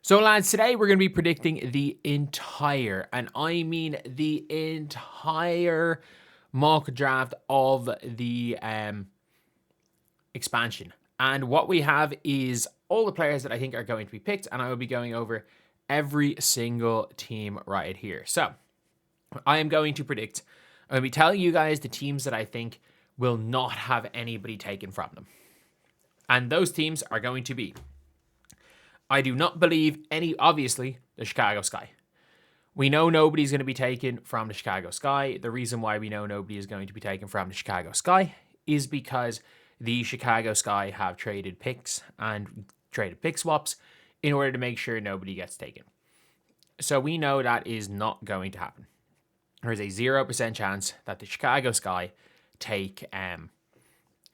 So lads, today we're going to be predicting the entire, and I mean the entire mock draft of the expansion. And what we have is all the players that I think are going to be picked, and I will be going over every single team right here. So I am going to predict, I'm going to be telling you guys the teams that I think will not have anybody taken from them. And those teams are going to be, I do not believe obviously, the Chicago Sky. We know nobody's going to be taken from the Chicago Sky. The reason why we know nobody is going to be taken from the Chicago Sky is because the Chicago Sky have traded picks and traded pick swaps in order to make sure nobody gets taken. So we know that is not going to happen. There is a 0% chance that the Chicago Sky take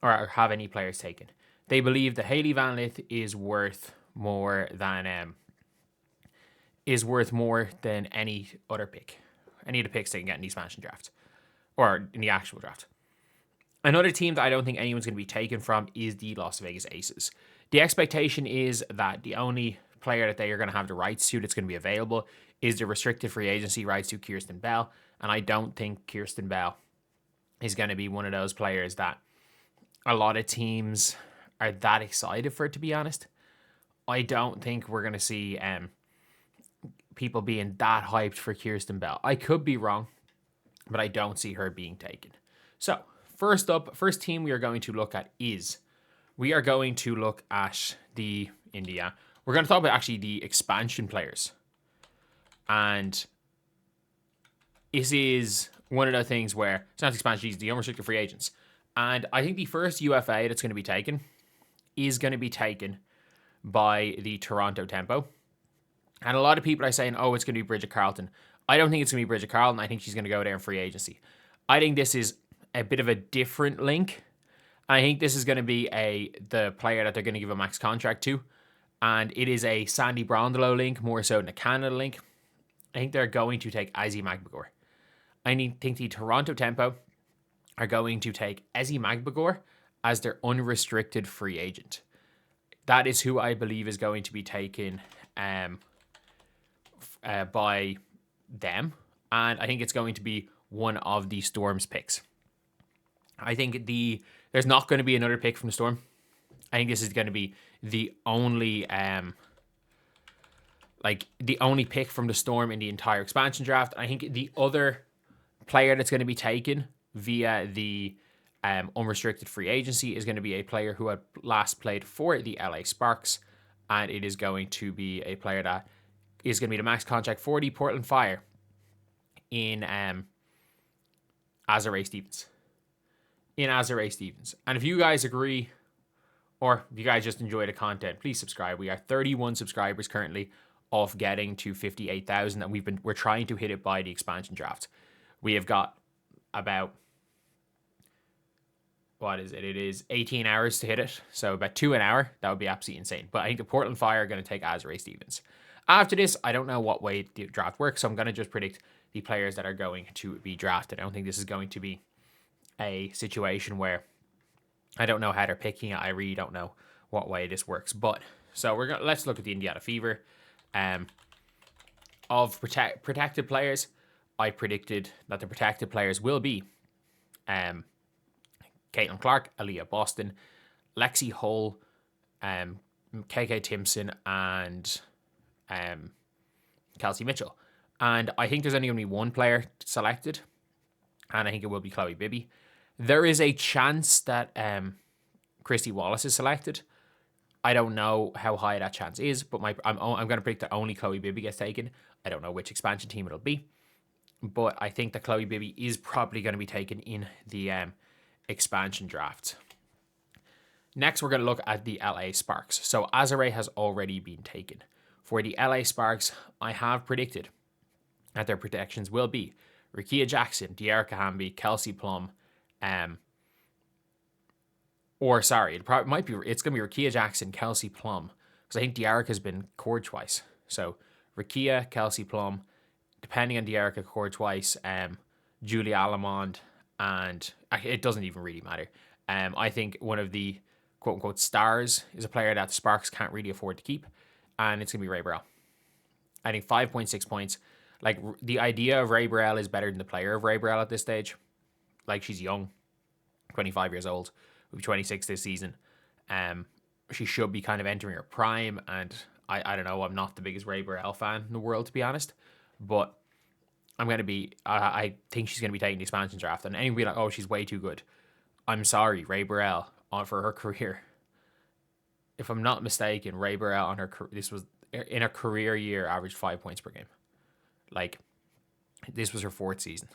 or have any players taken. They believe that Hailey Van Lith is worth more than any other pick, any of the picks they can get in the expansion draft or in the actual draft. Another team that I don't think anyone's going to be taken from is the Las Vegas Aces. The expectation is that the only player that they are going to have the rights to that's going to be available is the restricted free agency rights to Kirsten Bell, and I don't think Kirsten Bell is going to be one of those players that a lot of teams are that excited for, to be honest. I don't think we're going to see people being that hyped for Kirsten Bell. I could be wrong, but I don't see her being taken. So, first team we are going to look at is, we are going to look at the India. We're going to talk about actually the expansion players. And this is one of the things where, it's not the expansion, it's the unrestricted free agents. And I think the first UFA that's going to be taken is going to be taken by the Toronto Tempo. And a lot of people are saying, oh, it's going to be Bridget Carleton. I don't think it's going to be Bridget Carleton. I think she's going to go there in free agency. I think this is a bit of a different link. I think this is going to be the player that they're going to give a max contract to. And it is a Sandy Brondolo link, more so than a Canada link. I think they're going to take Izzy Magbagor. I think the Toronto Tempo are going to take Izzy Magbagor as their unrestricted free agent. That is who I believe is going to be taken by them. And I think it's going to be one of the Storm's picks. I think there's not going to be another pick from the Storm. I think this is going to be the only pick from the Storm in the entire expansion draft. I think the other player that's going to be taken via the unrestricted free agency is going to be a player who had last played for the LA Sparks, and it is going to be a player that is going to be the max contract for the Portland Fire in Azare Stevens. And if you guys agree, or if you guys just enjoy the content, please subscribe. We are 31 subscribers currently off getting to 58,000, and we're trying to hit it by the expansion draft. We have got about, what is it? It is 18 hours to hit it. So about 2 an hour. That would be absolutely insane. But I think the Portland Fire are going to take Azare Stevens. After this, I don't know what way the draft works, so I'm going to just predict the players that are going to be drafted. I don't think this is going to be a situation where I don't know how they're picking it. I really don't know what way this works. But so let's look at the Indiana Fever. Of protected players, I predicted that the protected players will be Caitlin Clark, Aaliyah Boston, Lexi Hull, KK Timpson, and Kelsey Mitchell. And I think there's only going to be one player selected, and I think it will be Chloe Bibby. There is a chance that Christy Wallace is selected. I don't know how high that chance is, but I'm going to predict that only Chloe Bibby gets taken. I don't know which expansion team it'll be, but I think that Chloe Bibby is probably going to be taken in the expansion draft. Next, we're going to look at the LA Sparks. So Azare has already been taken. For the LA Sparks, I have predicted that their protections will be Rikia Jackson, Dearica Hamby, Kelsey Plum, it's going to be Rikia Jackson, Kelsey Plum, because I think Dearica's been cored twice. So Rikia, Kelsey Plum, depending on Dearica, cored twice, Julia Alamond, and it doesn't even really matter. I think one of the quote-unquote stars is a player that the Sparks can't really afford to keep, and it's going to be Ray Burrell. I think 5.6 points. Like, the idea of Ray Burrell is better than the player of Ray Burrell at this stage. Like, she's young, 25 years old, will be 26 this season. She should be kind of entering her prime, and I don't know, I'm not the biggest Ray Burrell fan in the world, to be honest, but I think she's going to be taking the expansion draft, and anyone be like, oh, she's way too good. I'm sorry, Ray Burrell, for her career. If I'm not mistaken, Ray Burrell this was in a career year, averaged 5 points per game. Like, this was her fourth season.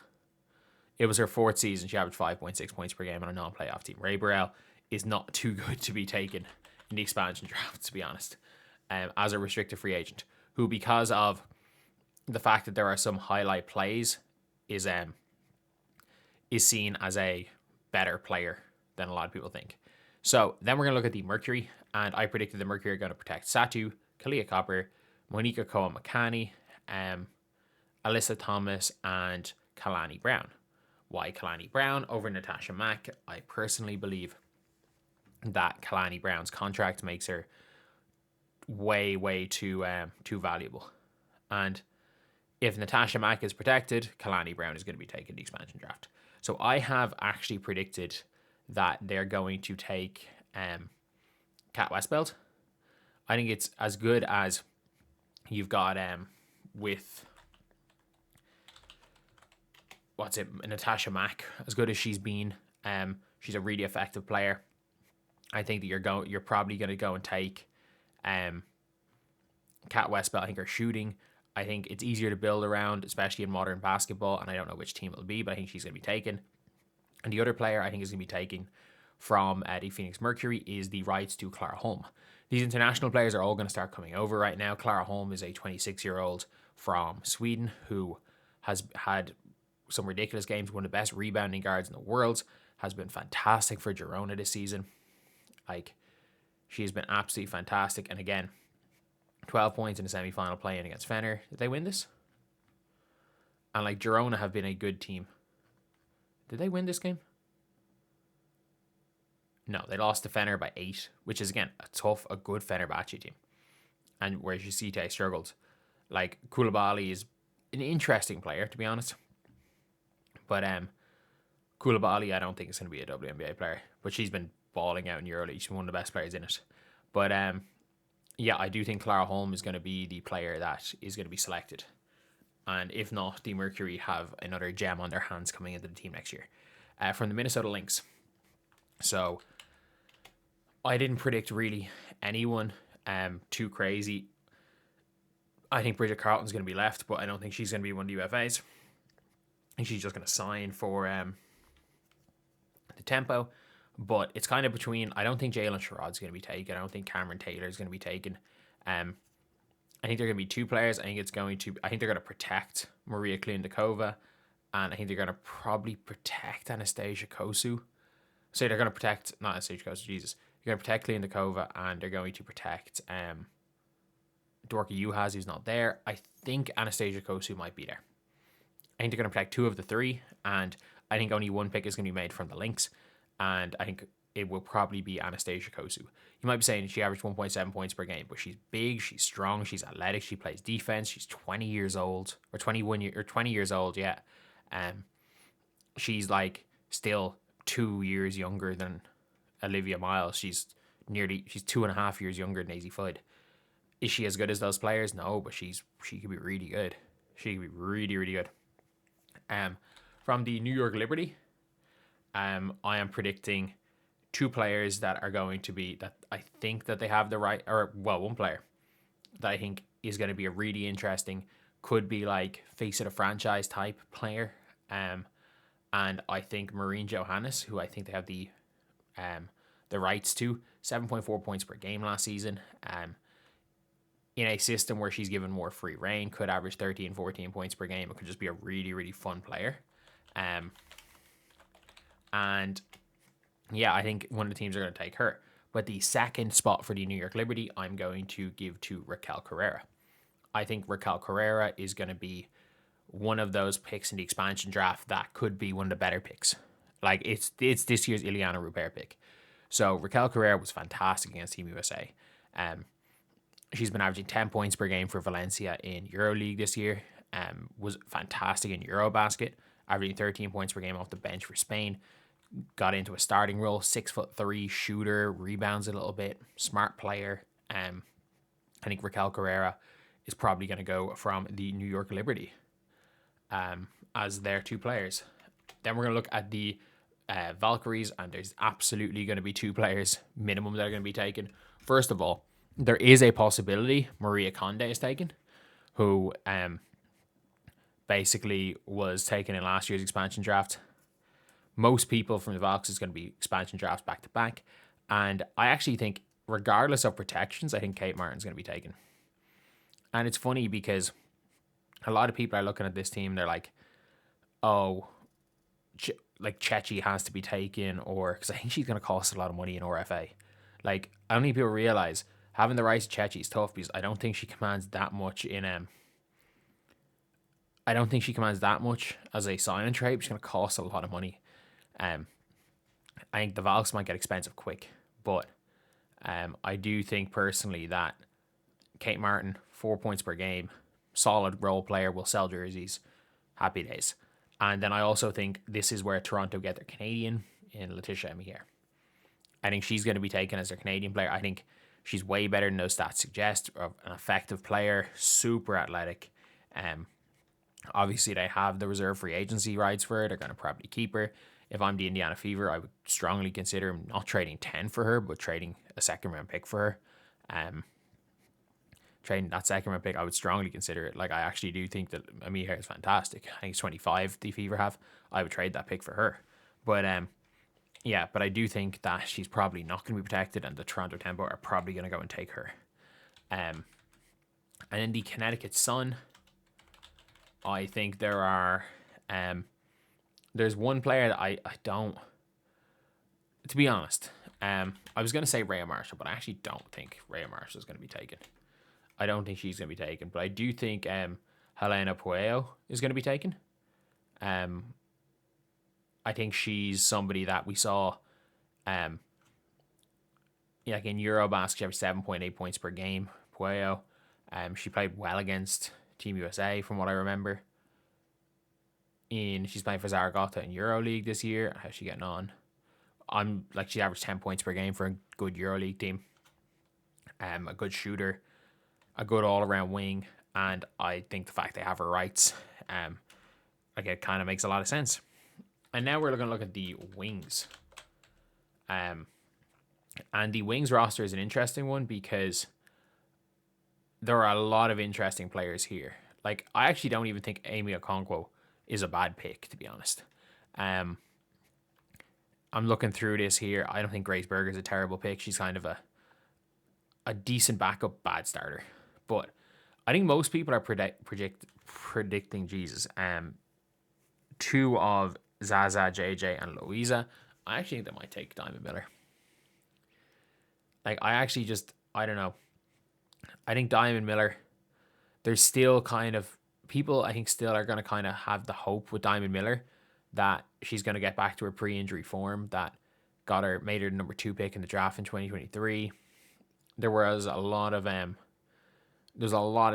It was her fourth season. She averaged 5.6 points per game on a non-playoff team. Ray Burrell is not too good to be taken in the expansion draft, to be honest, as a restricted free agent, who, because of the fact that there are some highlight plays, is seen as a better player than a lot of people think. So then we're going to look at the Mercury, and I predicted the Mercury are going to protect Satu, Kalia Copper, Monica Koa-Makani, Alyssa Thomas, and Kalani Brown. Why Kalani Brown over Natasha Mack? I personally believe that Kalani Brown's contract makes her way too valuable. And if Natasha Mack is protected, Kalani Brown is going to be taking the expansion draft. So I have actually predicted that they're going to take Kat Westbeld. I think it's as good as you've got with Natasha Mack. As good as she's been, she's a really effective player. I think that you're probably going to go and take Kat Westbeld. I think her shooting, I think it's easier to build around, especially in modern basketball, and I don't know which team it'll be, but I think she's going to be taken. And the other player I think is going to be taken from the Phoenix Mercury is the rights to Clara Holm. These international players are all going to start coming over right now. Clara Holm is a 26-year-old from Sweden who has had some ridiculous games, one of the best rebounding guards in the world, has been fantastic for Girona this season. Like, she has been absolutely fantastic. And again, 12 points in the semi-final playing against Fener. Did they win this? And like, Girona have been a good team. Did they win this game? No, they lost to Fener by 8, which is, again, a good Fenerbahce team. And where Jusite struggled. Like, Koulibaly is an interesting player, to be honest. But Koulibaly, I don't think is going to be a WNBA player. But she's been balling out in EuroLeague. She's one of the best players in it. But yeah, I do think Clara Holm is going to be the player that is going to be selected. And if not, the Mercury have another gem on their hands coming into the team next year. From the Minnesota Lynx. So I didn't predict really anyone too crazy. I think Bridget Carlton's going to be left, but I don't think she's going to be one of the UFAs. I think she's just going to sign for the Tempo. But it's kind of between, I don't think Jalen Sherrod's going to be taken. I don't think Cameron Taylor is going to be taken. I think they're going to be two players. I think they're going to protect Maria Kliendakova, and I think they're going to probably protect Anastasia Kosu. So they're going to protect, not Anastasia Kosu, Jesus. They're going to protect Kliendakova, and they're going to protect Dorka Juhas, who's not there. I think Anastasia Kosu might be there. I think they're going to protect two of the three, and I think only one pick is going to be made from the Lynx, and I think it will probably be Anastasia Kosu. You might be saying she averaged 1.7 points per game, but she's big, she's strong, she's athletic, she plays defense, she's 20 years old, or 20 years old, yeah. She's like still 2 years younger than Olivia Miles. She's 2.5 years younger than Daisy Floyd. Is she as good as those players? No, but she could be really good. She could be really good. From the New York Liberty, I am predicting two players that are going to be, that I think that they have the right, or well, one player that I think is going to be a really interesting, could be like face of the franchise type player. And I think Maureen Johannes, who I think they have the rights to, 7.4 points per game last season. In a system where she's given more free reign, could average 13, 14 points per game. It could just be a really fun player. And yeah, I think one of the teams are going to take her. But the second spot for the New York Liberty, I'm going to give to Raquel Carrera. I think Raquel Carrera is going to be one of those picks in the expansion draft that could be one of the better picks. Like, it's this year's Ileana Rupert pick. So Raquel Carrera was fantastic against Team USA. She's been averaging 10 points per game for Valencia in EuroLeague this year. Was fantastic in Eurobasket, averaging 13 points per game off the bench for Spain. Got into a starting role, 6'3" shooter, rebounds a little bit, smart player. I think Raquel Carrera is probably going to go from the New York Liberty as their two players. Then we're going to look at the Valkyries, and there's absolutely going to be two players minimum that are going to be taken. First of all, there is a possibility Maria Conde is taken, who basically was taken in last year's expansion draft. Most people from the Valks is going to be expansion drafts back to back. And I actually think, regardless of protections, I think Kate Martin's going to be taken. And it's funny because a lot of people are looking at this team, they're like, oh, like Chechi has to be taken, or because I think she's going to cost a lot of money in RFA. Like, I don't think people realize having the rights to Chechi is tough because I don't think she commands that much in I don't think she commands that much as a sign and trade. She's going to cost a lot of money. I think the Valks might get expensive quick, but I do think personally that Kate Martin, 4 points per game, solid role player, will sell jerseys. Happy days. And then I also think this is where Toronto get their Canadian in Letitia Emier. I think she's going to be taken as their Canadian player. I think she's way better than those stats suggest. An effective player, super athletic. Obviously, they have the reserve free agency rights for her. They're going to probably keep her. If I'm the Indiana Fever, I would strongly consider not trading 10 for her, but trading a second round pick for her. Trading that second round pick, I would strongly consider it. Like, I actually do think that Emier is fantastic. I think it's 25 the Fever have. I would trade that pick for her. But yeah, but I do think that she's probably not going to be protected, and the Toronto Tempo are probably going to go and take her. And in the Connecticut Sun, I think there are there's one player that I don't, to be honest, I was going to say Rhea Marshall, but I actually don't think Rhea Marshall is going to be taken. I don't think she's going to be taken, but I do think Helena Puello is going to be taken. I think she's somebody that we saw like in Eurobasket, she averaged 7.8 points per game. Puello, she played well against Team USA from what I remember. She's playing for Zaragoza in EuroLeague this year. How's she getting on? She averaged 10 points per game for a good EuroLeague team. A good shooter, a good all-around wing, and I think the fact they have her rights, it kind of makes a lot of sense. And now we're going to look at the wings. And the wings roster is an interesting one because there are a lot of interesting players here. Like, I actually don't even think Amy Okonkwo is a bad pick, to be honest. I'm looking through this here. I don't think Grace Berger is a terrible pick. She's kind of a decent backup, bad starter. But I think most people are predicting Jesus. Two of Zaza, JJ, and Louisa. I actually think they might take Diamond Miller. Like, I don't know. I think Diamond Miller, there's still kind of, people I think still are going to kind of have the hope with Diamond Miller that she's going to get back to her pre-injury form that made her the number 2 pick in the draft in 2023. There was a lot of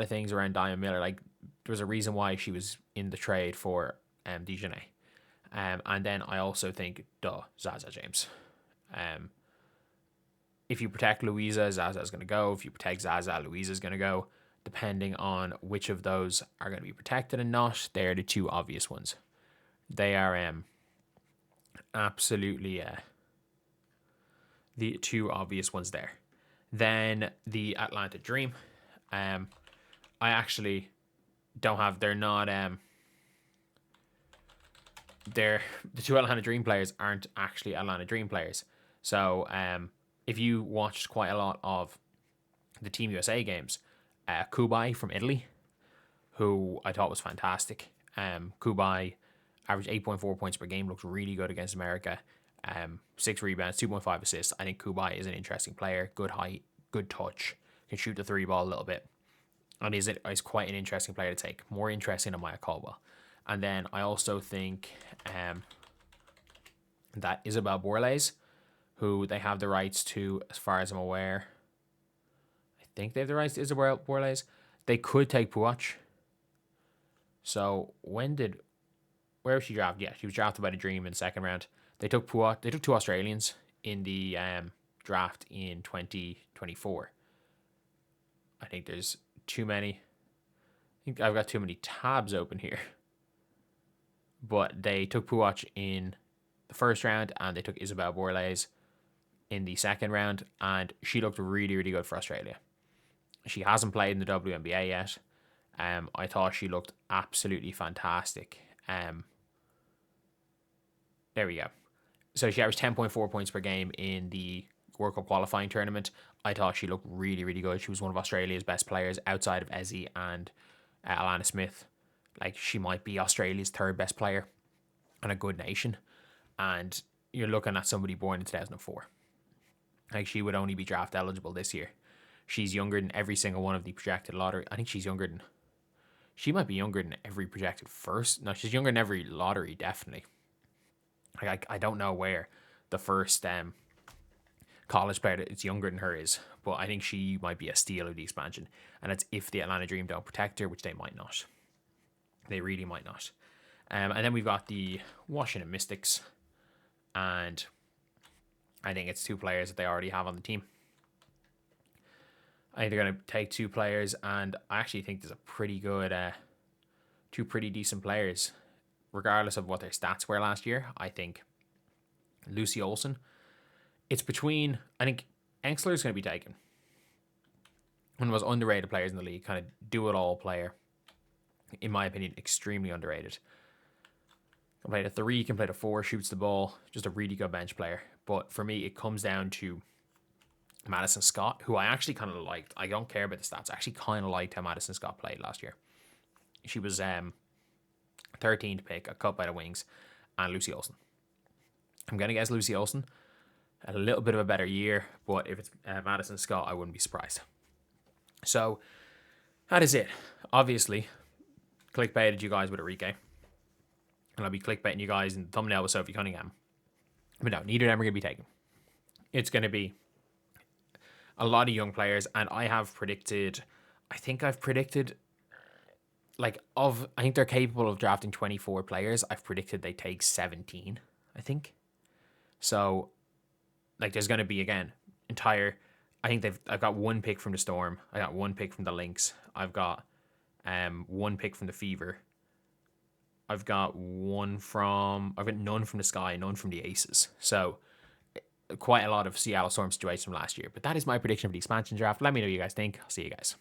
things around Diamond Miller. Like, there was a reason why she was in the trade for Dijonais. And then I also think Zaza James. If you protect Louisa, Zaza's going to go. If you protect Zaza, Louisa's going to go. Depending on which of those are going to be protected and not, they're the two obvious ones. They are absolutely the two obvious ones there. Then the Atlanta Dream. I actually don't have. They're not. The two Atlanta Dream players aren't actually Atlanta Dream players. So if you watched quite a lot of the Team USA games, Kubai from Italy, who I thought was fantastic. Kubai averaged 8.4 points per game, looks really good against America. 6 rebounds, 2.5 assists. I think Kubai is an interesting player, good height, good touch, can shoot the 3 ball a little bit, and is quite an interesting player to take, more interesting than Maya Caldwell. And then I also think that Isabel Borles, who they have the rights to, as far as I'm aware, I think they have the rights to Isabel Borles. They could take Puach. So where was she drafted? Yeah, she was drafted by the Dream in the second round. They took Puach. They took 2 Australians in the draft in 2024. I think there's too many. I think I've got too many tabs open here. But they took Puach in the first round, and they took Isabel Borles in the second round, and she looked really, really good for Australia. She hasn't played in the WNBA yet. I thought she looked absolutely fantastic. There we go. So she averaged 10.4 points per game in the World Cup qualifying tournament. I thought she looked really, really good. She was one of Australia's best players outside of Ezzy and Alana Smith. Like, she might be Australia's third best player and a good nation. And you're looking at somebody born in 2004. Like, she would only be draft eligible this year. She's younger than every single one of the projected lottery. I think she's younger than... She might be younger than every projected first. No, she's younger than every lottery, definitely. Like, I don't know where the first college player that's younger than her is, but I think she might be a steal of the expansion. And it's if the Atlanta Dream don't protect her, which they might not. They really might not. And then we've got the Washington Mystics. And I think it's 2 players that they already have on the team. I think they're going to take 2 players, and I actually think there's a pretty good, 2 pretty decent players, regardless of what their stats were last year. I think Lucy Olsen. It's between, I think Engsler is going to be taken. One of the most underrated players in the league, kind of do-it-all player. In my opinion, extremely underrated. Can play the 3, can play the 4, shoots the ball. Just a really good bench player. But for me, it comes down to Madison Scott, who I actually kind of liked. I don't care about the stats. I actually kind of liked how Madison Scott played last year. She was 13th pick, a cut by the wings, and Lucy Olsen. I'm going to guess Lucy Olsen. A little bit of a better year, but if it's Madison Scott, I wouldn't be surprised. So, that is it. Obviously, clickbaited you guys with Enrique. And I'll be clickbaiting you guys in the thumbnail with Sophie Cunningham. But no, neither of them are going to be taken. It's going to be a lot of young players, and I think I've predicted, I think they're capable of drafting 24 players. I've predicted they take 17, I think. So, there's going to be, again, I've got 1 pick from the Storm. I got 1 pick from the Lynx. I've got 1 pick from the Fever. I've got none from the Sky, none from the Aces. So, quite a lot of Seattle Storm situations from last year. But that is my prediction for the expansion draft. Let me know what you guys think. I'll see you guys.